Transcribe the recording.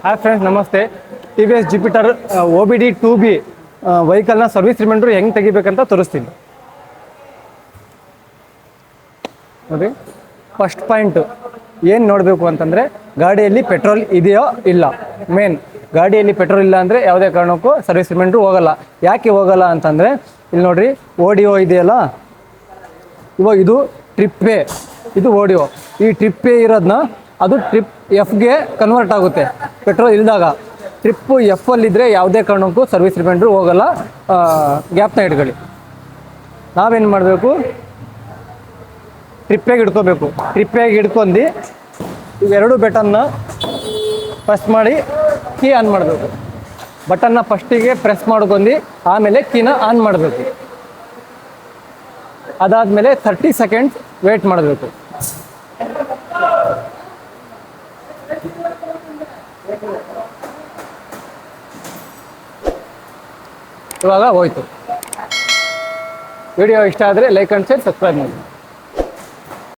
Hi friends, ನಮಸ್ತೆ. T V S Jupiter OBD 2B ವೆಹಿಕಲ್ನ service reminder ಹೆಂಗೆ ತೆಗಿಬೇಕಂತ ತೋರಿಸ್ತೀನಿ ನೋಡಿ. ಫಸ್ಟ್ ಪಾಯಿಂಟ್ ಏನು ನೋಡಬೇಕು ಅಂತಂದರೆ, ಗಾಡಿಯಲ್ಲಿ ಪೆಟ್ರೋಲ್ ಇದೆಯೋ ಇಲ್ಲ. ಮೇನ್ ಗಾಡಿಯಲ್ಲಿ ಪೆಟ್ರೋಲ್ ಇಲ್ಲ ಅಂದರೆ ಯಾವುದೇ ಕಾರಣಕ್ಕೂ ಸರ್ವಿಸ್ ರಿಮೈಂಡ್ರು ಹೋಗಲ್ಲ. ಯಾಕೆ ಹೋಗಲ್ಲ ಅಂತಂದರೆ, ಇಲ್ಲಿ ನೋಡಿರಿ, ODO ಇದೆಯಲ್ಲ, ಇವಾಗ ಇದು ಟ್ರಿಪ್ ಎ, ಇದು ODO. ಈ ಟ್ರಿಪ್ ಎ ಇರೋದನ್ನ ಅದು ಟ್ರಿಪ್ ಎಫ್ಗೆ ಕನ್ವರ್ಟ್ ಆಗುತ್ತೆ ಪೆಟ್ರೋಲ್ ಇಲ್ದಾಗ. ಟ್ರಿಪ್ಪು ಎಫಲ್ಲಿದ್ದರೆ ಯಾವುದೇ ಕಾರಣಕ್ಕೂ ಸರ್ವಿಸ್ ರಿಮೈಂಡ್ರು ಹೋಗಲ್ಲ. ಗ್ಯಾಪ್ನ ಇಟ್ಕೊಳ್ಳಿ. ನಾವೇನು ಮಾಡಬೇಕು, ಟ್ರಿಪ್ಪೇಗೆ ಹಿಡ್ಕೋಬೇಕು. ಟ್ರಿಪ್ಪೇಗೆ ಹಿಡ್ಕೊಂಡು ಇವೆರಡು ಬಟನ್ನ ಪ್ರೆಸ್ ಮಾಡಿ ಕೀ ಆನ್ ಮಾಡಬೇಕು. ಬಟನ್ನ ಫಸ್ಟಿಗೆ ಪ್ರೆಸ್ ಮಾಡ್ಕೊಂಡು ಆಮೇಲೆ ಕೀನ ಆನ್ ಮಾಡಬೇಕು. ಅದಾದಮೇಲೆ 30 ಸೆಕೆಂಡ್ಸ್ ವೇಟ್ ಮಾಡಬೇಕು. ಇವಾಗ ಹೋಯ್ತು. ವಿಡಿಯೋ ಇಷ್ಟ ಆದರೆ ಲೈಕ್ ಆ್ಯಂಡ್ ಶೇರ್, ಸಬ್ಸ್ಕ್ರೈಬ್ ಮಾಡಿ.